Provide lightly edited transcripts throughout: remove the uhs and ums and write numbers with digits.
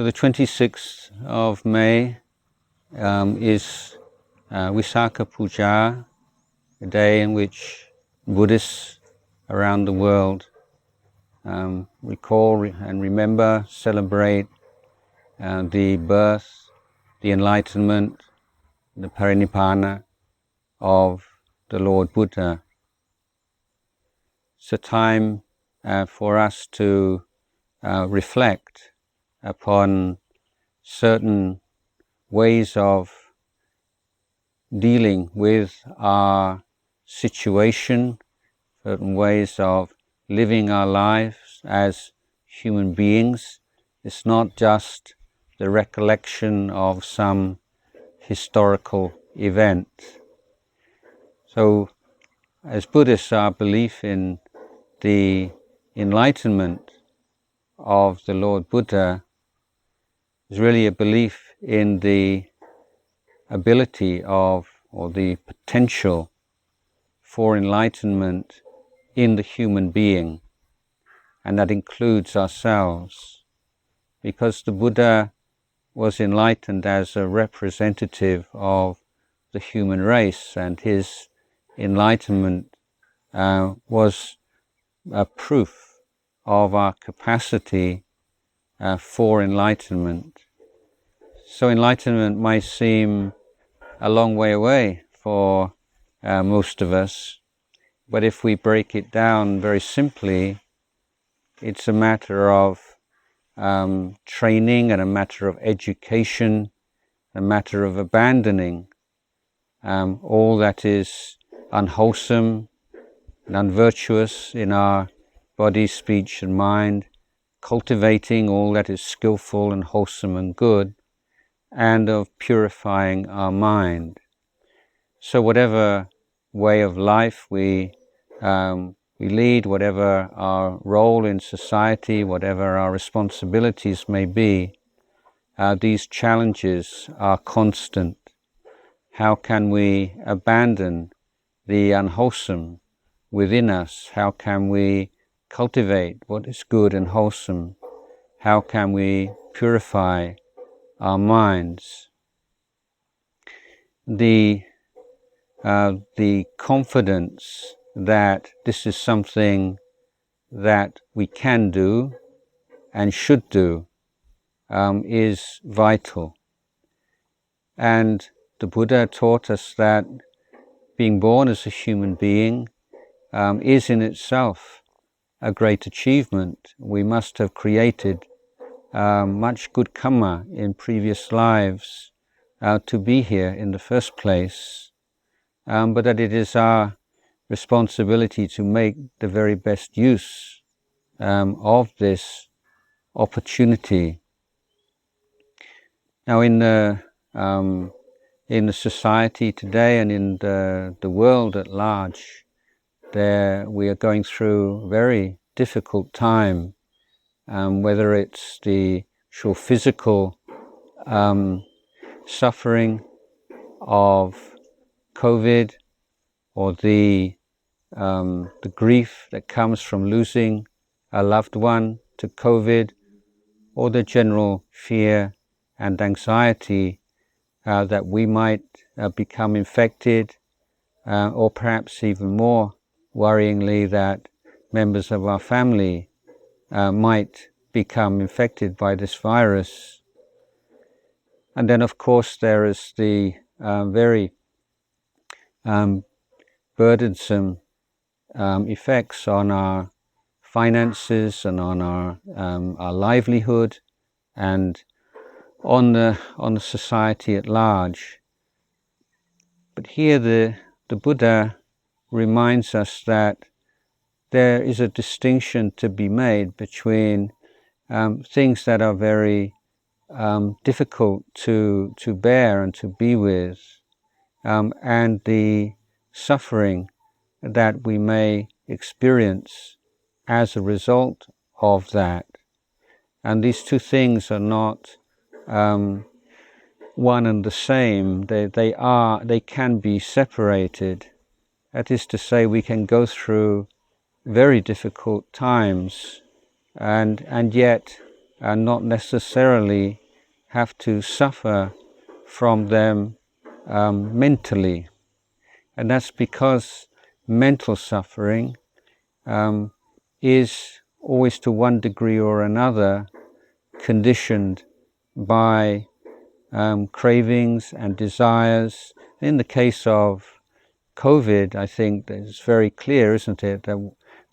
So the 26th of May is Visakha Puja, a day in which Buddhists around the world recall and remember, celebrate the birth, the enlightenment, the Parinibbana of the Lord Buddha. It's a time for us to reflect upon certain ways of dealing with our situation, certain ways of living our lives as human beings. It's not just the recollection of some historical event. So, as Buddhists, our belief in the enlightenment of the Lord Buddha is really a belief in the ability of, or the potential for enlightenment in the human being, and that includes ourselves, because the Buddha was enlightened as a representative of the human race, and his enlightenment was a proof of our capacity for enlightenment. So enlightenment might seem a long way away for most of us, but if we break it down very simply, it's a matter of training and a matter of education, a matter of abandoning all that is unwholesome and unvirtuous in our body, speech and mind, cultivating all that is skillful and wholesome and good, and of purifying our mind. So whatever way of life we lead, whatever our role in society, whatever our responsibilities may be, these challenges are constant. How can we abandon the unwholesome within us? How can we cultivate what is good and wholesome? How can we purify our minds? The confidence that this is something that we can do and should do is vital. And the Buddha taught us that being born as a human being is in itself a great achievement. We must have created much good karma in previous lives to be here in the first place, but that it is our responsibility to make the very best use of this opportunity. Now, in the society today and in the world at large, we are going through a very difficult time, whether it's the actual physical suffering of COVID, or the grief that comes from losing a loved one to COVID, or the general fear and anxiety that we might become infected, or perhaps even more worryingly that members of our family might become infected by this virus. And then of course there is the very burdensome effects on our finances and on our livelihood and on the society at large. But here the Buddha reminds us that there is a distinction to be made between things that are very difficult to bear and to be with, and the suffering that we may experience as a result of that. And these two things are not one and the same. They can be separated. That is to say, we can go through very difficult times and yet not necessarily have to suffer from them mentally. And that's because mental suffering is always to one degree or another conditioned by cravings and desires. In the case of COVID, I think it's very clear, isn't it, that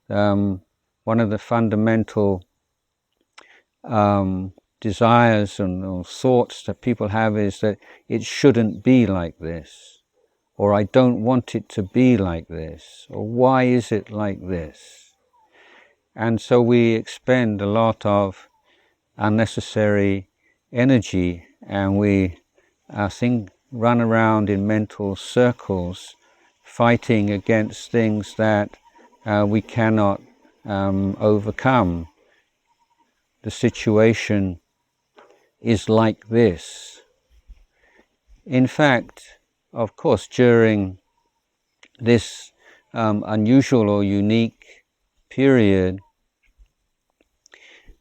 one of the fundamental desires or thoughts that people have is that it shouldn't be like this, or I don't want it to be like this, or why is it like this? And so we expend a lot of unnecessary energy, and we, I think, run around in mental circles fighting against things that we cannot overcome. The situation is like this. In fact, of course, during this unusual or unique period,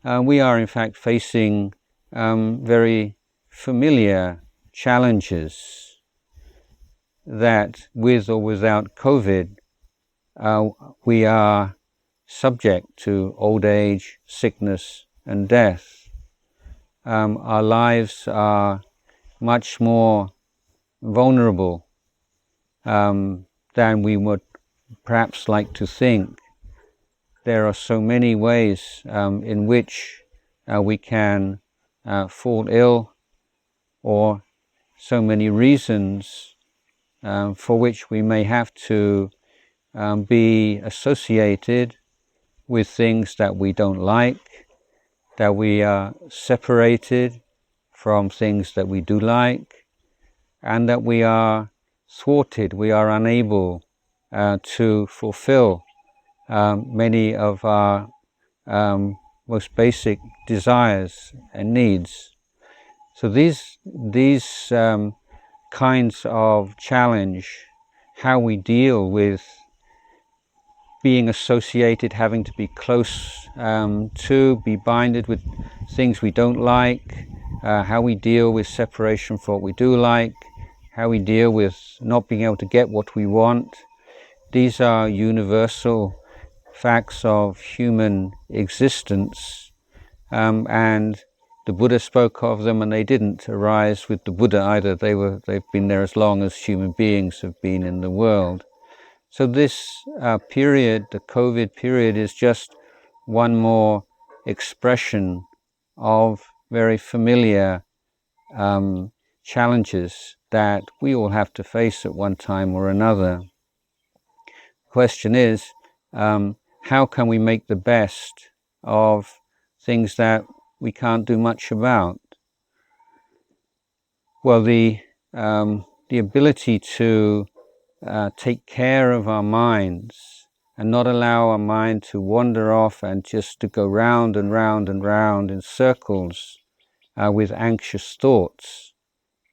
we are in fact facing very familiar challenges that, with or without COVID, we are subject to old age, sickness and death. Our lives are much more vulnerable than we would perhaps like to think. There are so many ways in which we can fall ill, or so many reasons for which we may have to be associated with things that we don't like, that we are separated from things that we do like, and that we are thwarted, we are unable to fulfill many of our most basic desires and needs. So these kinds of challenge, how we deal with being associated, having to be close to, be binded with things we don't like, how we deal with separation from what we do like, how we deal with not being able to get what we want. These are universal facts of human existence, and the Buddha spoke of them, and they didn't arise with the Buddha either. They've been there as long as human beings have been in the world. So this period, the COVID period, is just one more expression of very familiar challenges that we all have to face at one time or another. The question is, how can we make the best of things that we can't do much about? Well, the ability to take care of our minds and not allow our mind to wander off and just to go round and round and round in circles with anxious thoughts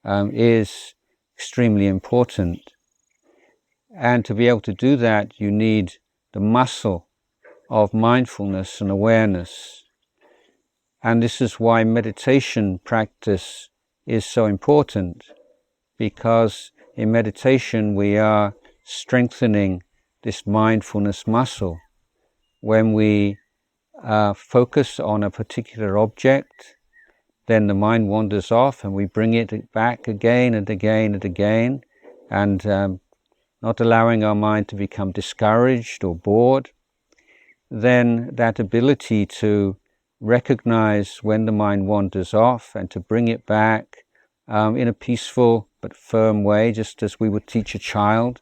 is extremely important. And to be able to do that, you need the muscle of mindfulness and awareness. And this is why meditation practice is so important, because in meditation we are strengthening this mindfulness muscle. When we focus on a particular object, then the mind wanders off and we bring it back again and again and again, and not allowing our mind to become discouraged or bored. Then that ability to recognize when the mind wanders off and to bring it back in a peaceful but firm way, just as we would teach a child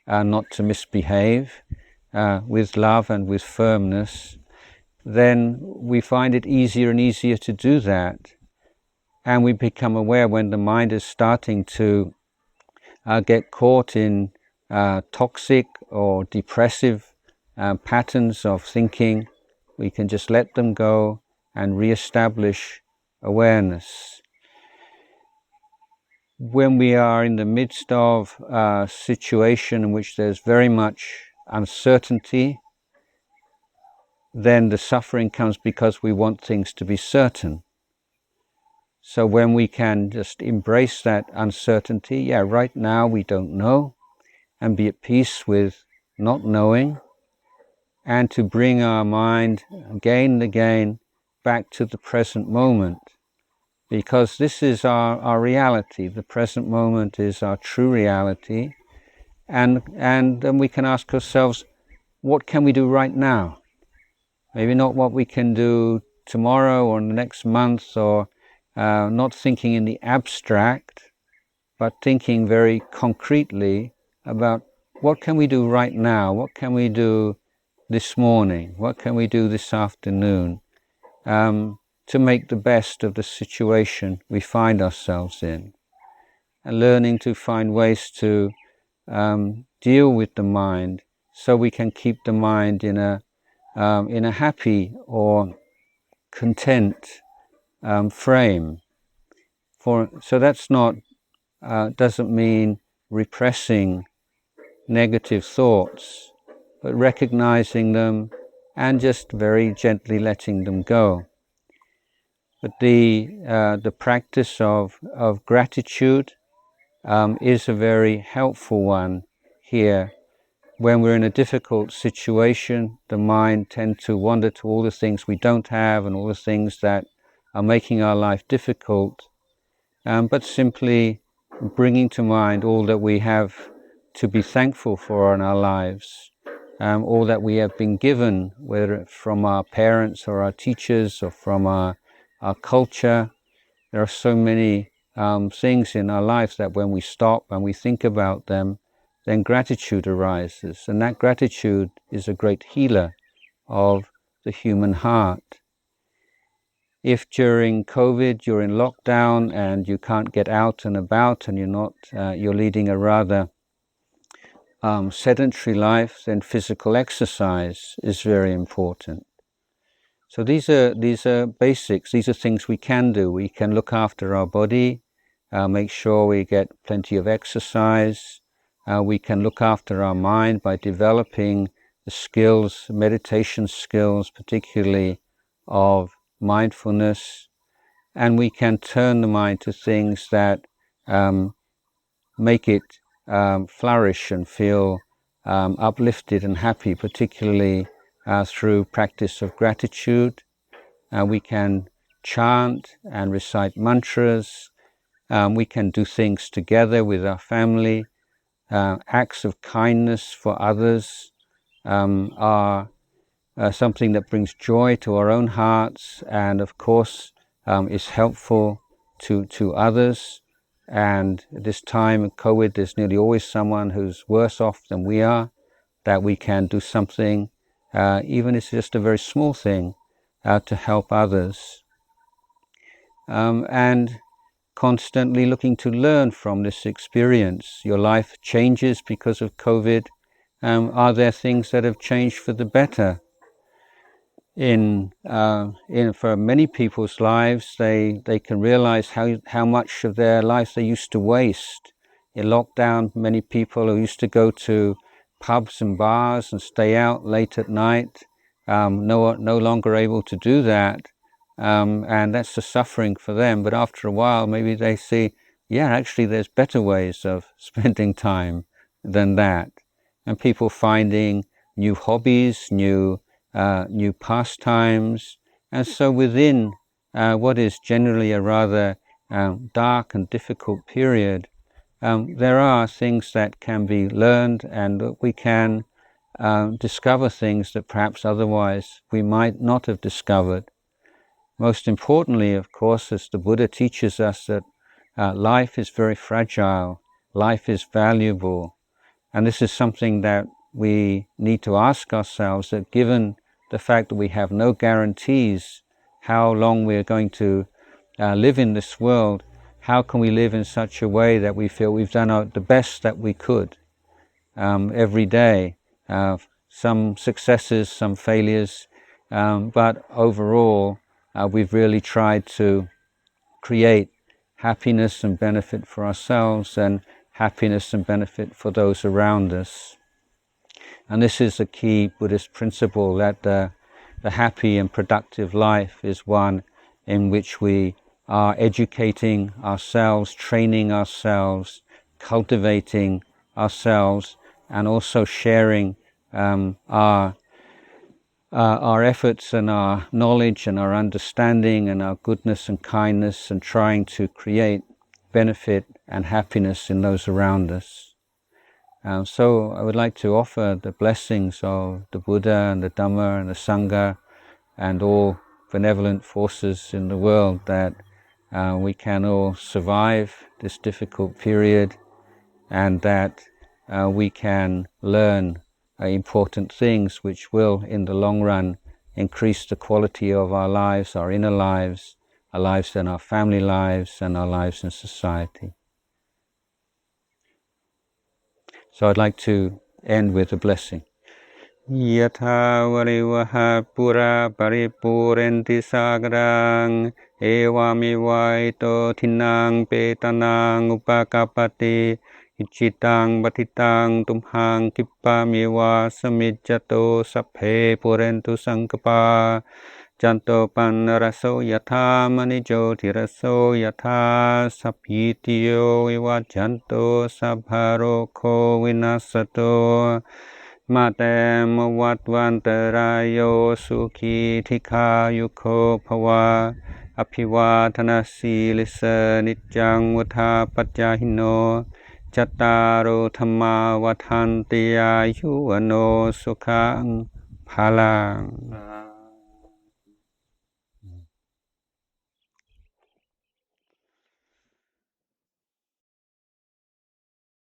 not to misbehave, with love and with firmness, then we find it easier and easier to do that. And we become aware when the mind is starting to get caught in toxic or depressive patterns of thinking. We can just let them go and re-establish awareness. When we are in the midst of a situation in which there's very much uncertainty, then the suffering comes because we want things to be certain. So when we can just embrace that uncertainty, yeah, right now we don't know, and be at peace with not knowing, and to bring our mind again and again back to the present moment, because this is our reality. The present moment is our true reality, and then we can ask ourselves, what can we do right now? Maybe not what we can do tomorrow or in the next month, or not thinking in the abstract, but thinking very concretely about what can we do right now, what can we do this morning, what can we do this afternoon, to make the best of the situation we find ourselves in, and learning to find ways to deal with the mind so we can keep the mind in a happy or content frame. So that's not doesn't mean repressing negative thoughts, but recognizing them and just very gently letting them go. But the practice of gratitude is a very helpful one here. When we're in a difficult situation, the mind tends to wander to all the things we don't have and all the things that are making our life difficult, but simply bringing to mind all that we have to be thankful for in our lives, all that we have been given, whether from our parents or our teachers or from our culture. There are so many things in our lives that when we stop and we think about them, then gratitude arises, and that gratitude is a great healer of the human heart. If during COVID you're in lockdown and you can't get out and about, and you're leading a rather sedentary life, then physical exercise is very important. So these are basics. These are things we can do. We can look after our body, make sure we get plenty of exercise. We can look after our mind by developing the skills, meditation skills, particularly of mindfulness, and we can turn the mind to things that make it flourish and feel uplifted and happy, particularly through practice of gratitude. We can chant and recite mantras. We can do things together with our family. Acts of kindness for others are something that brings joy to our own hearts, and of course is helpful to others. And at this time of COVID, there's nearly always someone who's worse off than we are, that we can do something, even if it's just a very small thing, to help others. And constantly looking to learn from this experience. Your life changes because of COVID. Are there things that have changed for the better? For many people's lives, they can realize how much of their life they used to waste. In lockdown, many people who used to go to pubs and bars and stay out late at night, no longer able to do that, and that's the suffering for them. But after a while, maybe they see, yeah, actually there's better ways of spending time than that, and people finding new hobbies, new pastimes. And so within what is generally a rather dark and difficult period, there are things that can be learned, and we can discover things that perhaps otherwise we might not have discovered. Most importantly, of course, as the Buddha teaches us, that life is very fragile, life is valuable, and this is something that we need to ask ourselves, that given the fact that we have no guarantees how long we're going to live in this world, how can we live in such a way that we feel we've done the best that we could every day? Some successes, some failures, but overall we've really tried to create happiness and benefit for ourselves, and happiness and benefit for those around us. And this is a key Buddhist principle, that the happy and productive life is one in which we are educating ourselves, training ourselves, cultivating ourselves, and also sharing our efforts and our knowledge and our understanding and our goodness and kindness, and trying to create benefit and happiness in those around us. So I would like to offer the blessings of the Buddha and the Dhamma and the Sangha and all benevolent forces in the world, that we can all survive this difficult period, and that we can learn important things which will, in the long run, increase the quality of our lives, our inner lives, our lives in our family lives, and our lives in society. So I'd like to end with a blessing. Yatha varivaha pura paripurenti sagarang evamivaito tinang petanang upakapati ichitang batitang tumhang kippamiva samijjato sapphe purentu sankapa janto panaraso yatha manijo tiraso yatha saphitiyo vivajanto sabharoko vinasato Matem vatvantarayo sukhi thika yukho bhava Aphivatana silisa nityang vatha pajahino Chattaro dhamma vathanti ayuvano sukhang phalang